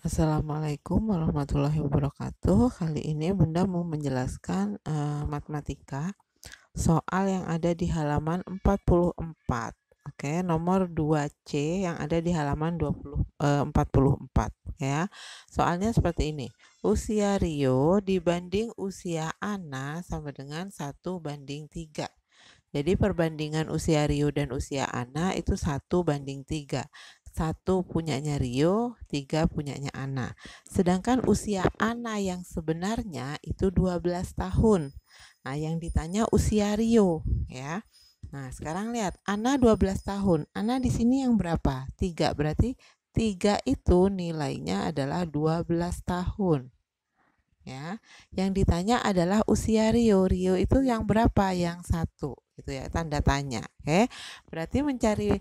Assalamualaikum warahmatullahi wabarakatuh. Kali ini Bunda mau menjelaskan matematika soal yang ada di halaman 44. Oke, nomor 2C yang ada di halaman 44 ya. Soalnya seperti ini. Usia Rio dibanding usia Ana sama dengan 1:3. Jadi perbandingan usia Rio dan usia Ana itu 1:3. 1 punyanya Rio, 3 punyanya Ana. Sedangkan usia Ana yang sebenarnya itu 12 tahun. Nah, yang ditanya usia Rio ya. Nah, sekarang lihat Ana 12 tahun. Ana di sini yang berapa? 3. Berarti 3 itu nilainya adalah 12 tahun. Ya, yang ditanya adalah usia Rio. Rio itu yang berapa? Yang 1 gitu ya, tanda tanya. Oke. Berarti mencari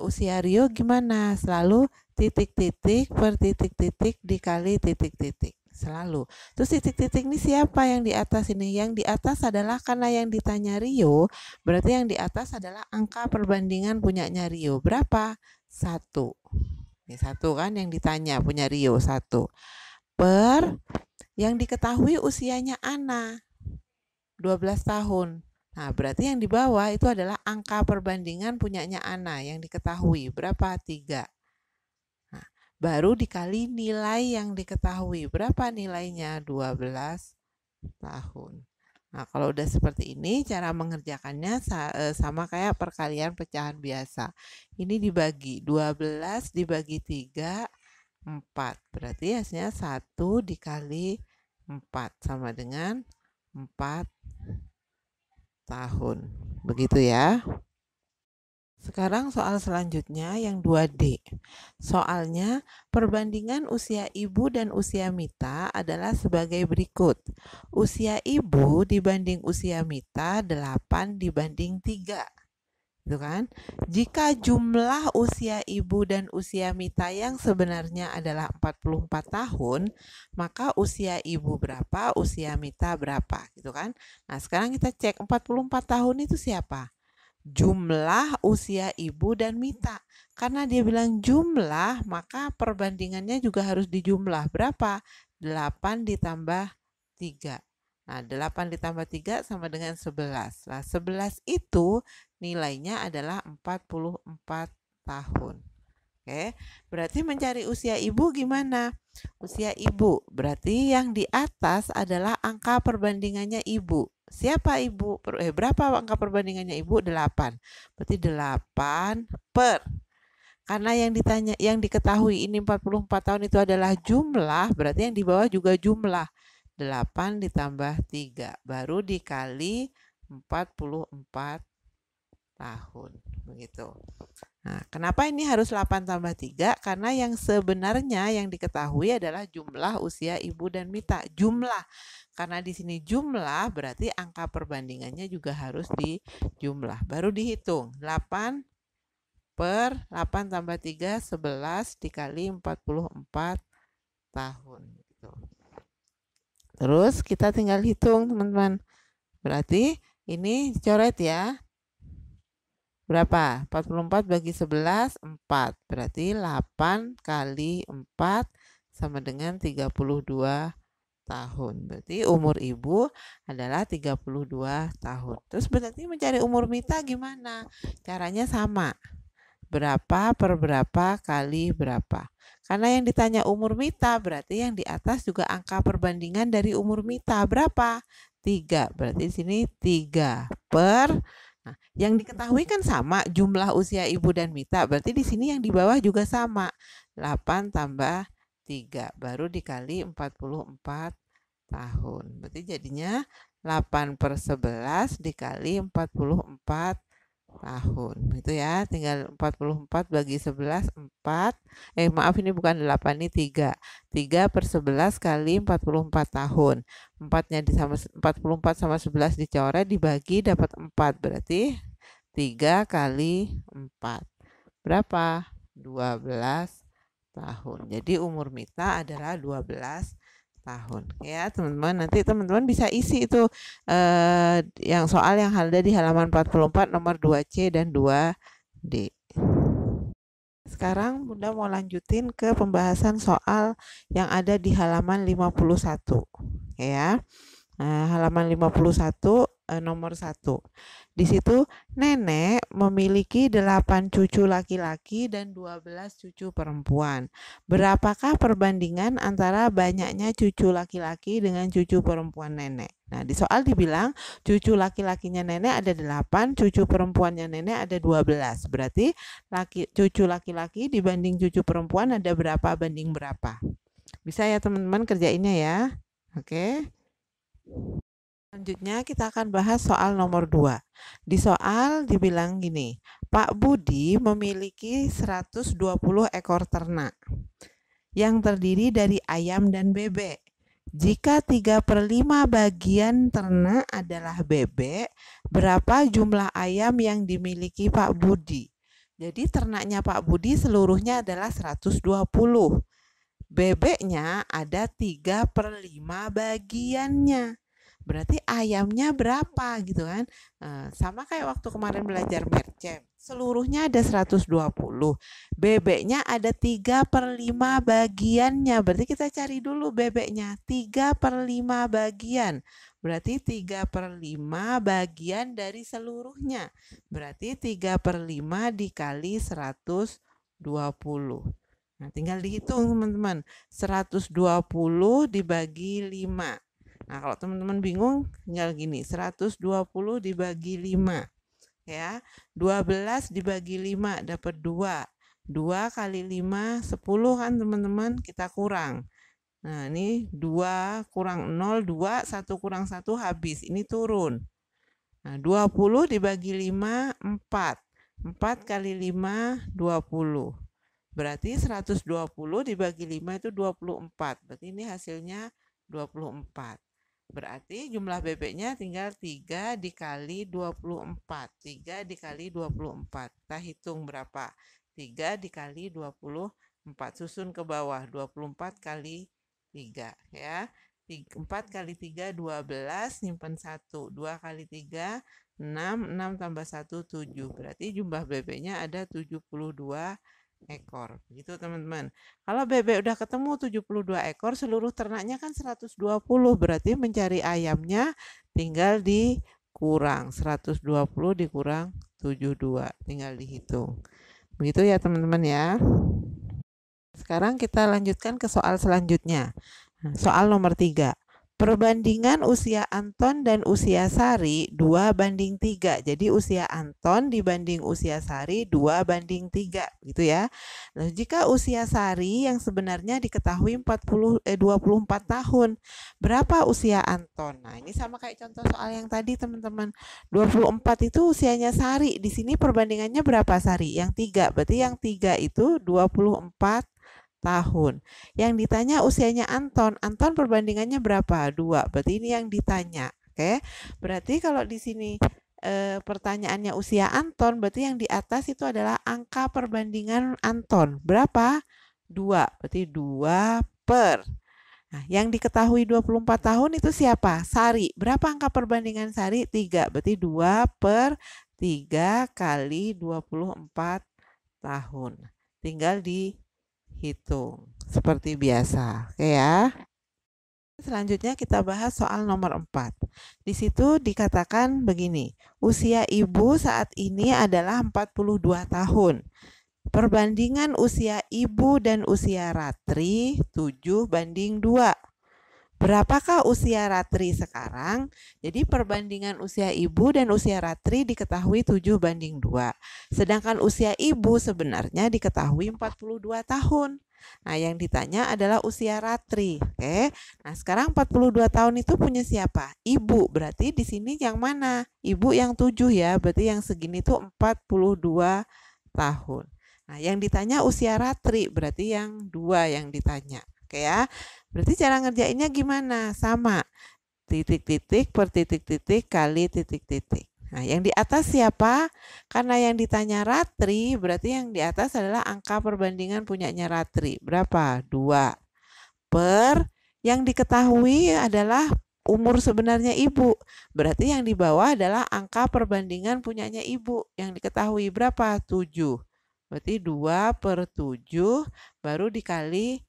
usia Rio gimana? Selalu titik-titik per titik-titik dikali titik-titik. Selalu. Terus titik-titik ini siapa yang di atas ini? Yang di atas adalah karena yang ditanya Rio, berarti yang di atas adalah angka perbandingan punyanya Rio. Berapa? 1. Ini 1 kan yang ditanya punya Rio 1. Per yang diketahui usianya Ana 12 tahun. Nah, berarti yang di bawah itu adalah angka perbandingan punyanya Ana yang diketahui. Berapa? 3. Nah, baru dikali nilai yang diketahui. Berapa nilainya? 12 tahun. Nah, kalau udah seperti ini, cara mengerjakannya sama kayak perkalian pecahan biasa. Ini dibagi 12 dibagi 3, 4. Berarti hasilnya 1 dikali 4 sama dengan 4 tahun. Begitu ya. Sekarang soal selanjutnya yang 2D. Soalnya perbandingan usia ibu dan usia Mita adalah sebagai berikut. Usia ibu dibanding usia Mita 8:3. Gitu kan? Jika jumlah usia ibu dan usia Mita yang sebenarnya adalah 44 tahun, maka usia ibu berapa, usia Mita berapa, gitu kan? Nah, sekarang kita cek 44 tahun itu siapa? Jumlah usia ibu dan Mita. Karena dia bilang jumlah, maka perbandingannya juga harus dijumlah. Berapa? 8 ditambah 3. Nah, 8 ditambah 3 sama dengan 11. Nah, 11 itu nilainya adalah 44 tahun. Oke, berarti mencari usia ibu gimana? Usia ibu, berarti yang di atas adalah angka perbandingannya ibu. Siapa ibu? Berapa angka perbandingannya ibu? 8. Berarti 8 per. Karena yang ditanya, yang diketahui ini 44 tahun itu adalah jumlah, berarti yang di bawah juga jumlah. 8 ditambah 3 baru dikali 44 tahun begitu. Nah, kenapa ini harus 8 tambah 3? Karena yang sebenarnya yang diketahui adalah jumlah usia ibu dan Mita. Jumlah. Karena di sini jumlah berarti angka perbandingannya juga harus dijumlah. Baru dihitung. 8 per 8 tambah 3, 11 dikali 44 tahun. Gitu. Terus kita tinggal hitung teman-teman. Berarti ini coret ya. Berapa? 44 bagi 11, 4. Berarti 8 kali 4 sama dengan 32 tahun. Berarti umur ibu adalah 32 tahun. Terus berarti mencari umur Mita gimana? Caranya sama. Berapa per berapa kali berapa. Karena yang ditanya umur Mita, berarti yang di atas juga angka perbandingan dari umur Mita. Berapa? 3. Berarti di sini 3 per. Nah, yang diketahui kan sama jumlah usia ibu dan Mita. Berarti di sini yang di bawah juga sama. 8 tambah 3. Baru dikali 44 tahun. Berarti jadinya 8 per 11 dikali 44 tahun. Itu ya, tinggal 44 bagi 11, 4. Maaf ini bukan 8, ini 3. 3 per 11 kali 44 tahun. 4-nya sama 44 sama 11 dicoret, dibagi dapat 4. Berarti 3 kali 4. Berapa? 12 tahun. Jadi umur Mita adalah 12 tahun. Ya, teman-teman, nanti teman-teman bisa isi itu yang soal yang ada di halaman 44 nomor 2C dan 2D. Sekarang Bunda mau lanjutin ke pembahasan soal yang ada di halaman 51. Ya. Halaman 51 nomor 1. Di situ nenek memiliki 8 cucu laki-laki dan 12 cucu perempuan. Berapakah perbandingan antara banyaknya cucu laki-laki dengan cucu perempuan nenek? Nah, di soal dibilang cucu laki-lakinya nenek ada 8, cucu perempuannya nenek ada 12. Berarti cucu laki-laki dibanding cucu perempuan ada berapa banding berapa? Bisa ya teman-teman kerjainnya ya. Oke. Selanjutnya kita akan bahas soal nomor 2. Di soal dibilang gini, Pak Budi memiliki 120 ekor ternak yang terdiri dari ayam dan bebek. Jika 3/5 bagian ternak adalah bebek, berapa jumlah ayam yang dimiliki Pak Budi? Jadi ternaknya Pak Budi seluruhnya adalah 120. Bebeknya ada 3/5 bagiannya. Berarti ayamnya berapa gitu kan? Sama kayak waktu kemarin belajar mercem. Seluruhnya ada 120. Bebeknya ada 3/5 bagiannya. Berarti kita cari dulu bebeknya. 3/5 bagian. Berarti 3/5 bagian dari seluruhnya. Berarti 3/5 dikali 120. Nah, tinggal dihitung teman-teman. 120 dibagi 5. Nah, kalau teman-teman bingung, tinggal gini, 120 dibagi 5. Ya, 12 dibagi 5 dapat 2. 2 kali 5, 10 kan teman-teman, kita kurang. Nah, ini 2 kurang 0, 2, 1 kurang 1 habis, ini turun. Nah, 20 dibagi 5, 4. 4 kali 5, 20. Berarti 120 dibagi 5 itu 24. Berarti ini hasilnya 24. Berarti jumlah bebeknya tinggal 3 dikali 24. 3 dikali 24. Kita hitung berapa? 3 dikali 24. Susun ke bawah. 24 kali 3. Ya. 4 kali 3, 12. Nyimpan 1. 2 kali 3, 6. 6 tambah 1, 7. Berarti jumlah bebeknya ada 72 ekor. Begitu teman-teman. Kalau bebek udah ketemu 72 ekor, seluruh ternaknya kan 120. Berarti mencari ayamnya tinggal dikurang. 120 dikurang 72. Tinggal dihitung. Begitu ya teman-teman ya. Sekarang kita lanjutkan ke soal selanjutnya. Soal nomor 3. Perbandingan usia Anton dan usia Sari 2/3. Jadi usia Anton dibanding usia Sari 2/3 gitu ya. Nah, jika usia Sari yang sebenarnya diketahui 24 tahun, berapa usia Anton? Nah, ini sama kayak contoh soal yang tadi teman-teman. 24 itu usianya Sari. Di sini perbandingannya berapa Sari? Yang 3. Berarti yang 3 itu 24 tahun. Yang ditanya usianya Anton. Anton perbandingannya berapa? 2. Berarti ini yang ditanya. Oke. Berarti kalau di sini pertanyaannya usia Anton, berarti yang di atas itu adalah angka perbandingan Anton. Berapa? 2. Berarti 2 per. Nah, yang diketahui 24 tahun itu siapa? Sari. Berapa angka perbandingan Sari? 3. Berarti 2 per 3 kali 24 tahun. Tinggal dihitung seperti biasa. Oke ya. Selanjutnya kita bahas soal nomor 4. Di situ dikatakan begini, usia ibu saat ini adalah 42 tahun. Perbandingan usia ibu dan usia Ratri 7/2. Berapakah usia Ratri sekarang? Jadi perbandingan usia ibu dan usia Ratri diketahui 7/2. Sedangkan usia ibu sebenarnya diketahui 42 tahun. Nah, yang ditanya adalah usia Ratri. Oke. Nah, sekarang 42 tahun itu punya siapa? Ibu. Berarti di sini yang mana? Ibu yang 7 ya. Berarti yang segini tuh 42 tahun. Nah, yang ditanya usia Ratri. Berarti yang 2 yang ditanya. Oke ya. Berarti cara ngerjainnya gimana? Sama. Titik-titik per titik-titik kali titik-titik. Nah, yang di atas siapa? Karena yang ditanya Ratri, berarti yang di atas adalah angka perbandingan punyanya Ratri. Berapa? 2. Per yang diketahui adalah umur sebenarnya ibu. Berarti yang di bawah adalah angka perbandingan punyanya ibu. Yang diketahui berapa? 7. Berarti 2/7 baru dikali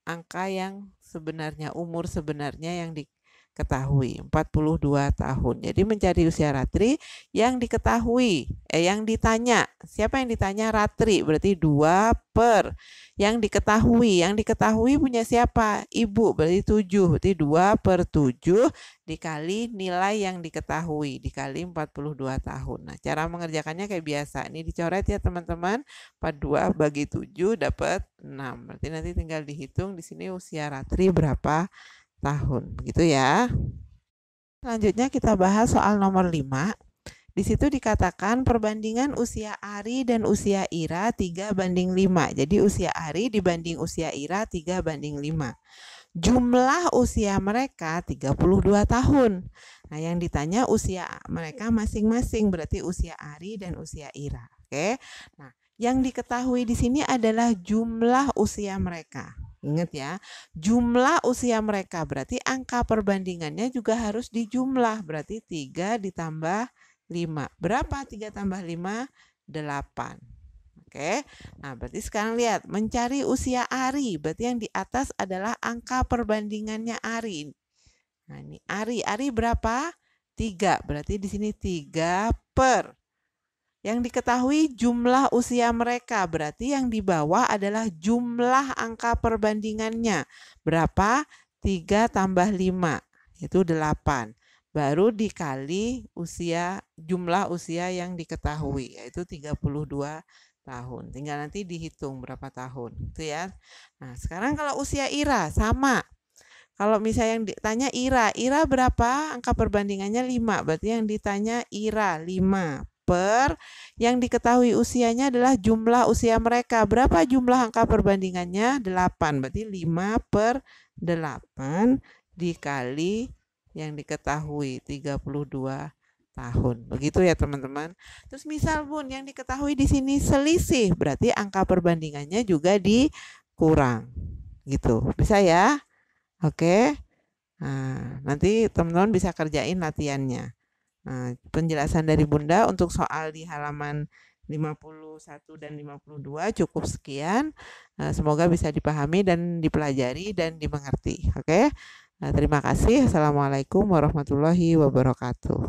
angka yang sebenarnya, umur sebenarnya yang diketahui, 42 tahun. Jadi mencari usia Ratri yang diketahui, yang ditanya. Siapa yang ditanya? Ratri, berarti 2 per. Yang diketahui punya siapa? Ibu, berarti 7. Berarti 2/7 dikali nilai yang diketahui, dikali 42 tahun. Nah, cara mengerjakannya kayak biasa. Ini dicoret ya teman-teman. 42 bagi 7 dapat 6. Berarti nanti tinggal dihitung di sini usia Ratri berapa tahun. Begitu ya. Selanjutnya kita bahas soal nomor 5. Di situ dikatakan perbandingan usia Ari dan usia Ira 3/5. Jadi usia Ari dibanding usia Ira 3/5. Jumlah usia mereka 32 tahun. Nah, yang ditanya usia mereka masing-masing, berarti usia Ari dan usia Ira. Oke. Nah, yang diketahui di sini adalah jumlah usia mereka. Ingat ya, jumlah usia mereka berarti angka perbandingannya juga harus dijumlah. Berarti 3 ditambah 5. Berapa 3 tambah 5? 8. Oke. Nah, berarti sekarang lihat, mencari usia Ari. Berarti yang di atas adalah angka perbandingannya Ari. Nah, ini Ari berapa? 3. Berarti di sini 3 per. Yang diketahui jumlah usia mereka. Berarti yang di bawah adalah jumlah angka perbandingannya. Berapa? 3 tambah 5. Itu 8. Baru dikali jumlah usia yang diketahui, yaitu 32 tahun. Tinggal nanti dihitung berapa tahun. Itu ya. Nah, sekarang kalau usia Ira sama. Kalau misalnya yang ditanya Ira berapa? Angka perbandingannya 5. Berarti yang ditanya Ira 5 per yang diketahui usianya adalah jumlah usia mereka. Berapa jumlah angka perbandingannya? 8. Berarti 5 per 8 dikali yang diketahui 32 tahun. Begitu ya teman-teman. Terus misal Bun, yang diketahui di sini selisih, berarti angka perbandingannya juga dikurang. Gitu. Bisa ya? Oke. Nah, nanti teman-teman bisa kerjain latihannya. Nah, penjelasan dari Bunda untuk soal di halaman 51 dan 52 cukup sekian. Semoga bisa dipahami dan dipelajari dan dimengerti. Oke. Terima kasih. Assalamualaikum warahmatullahi wabarakatuh.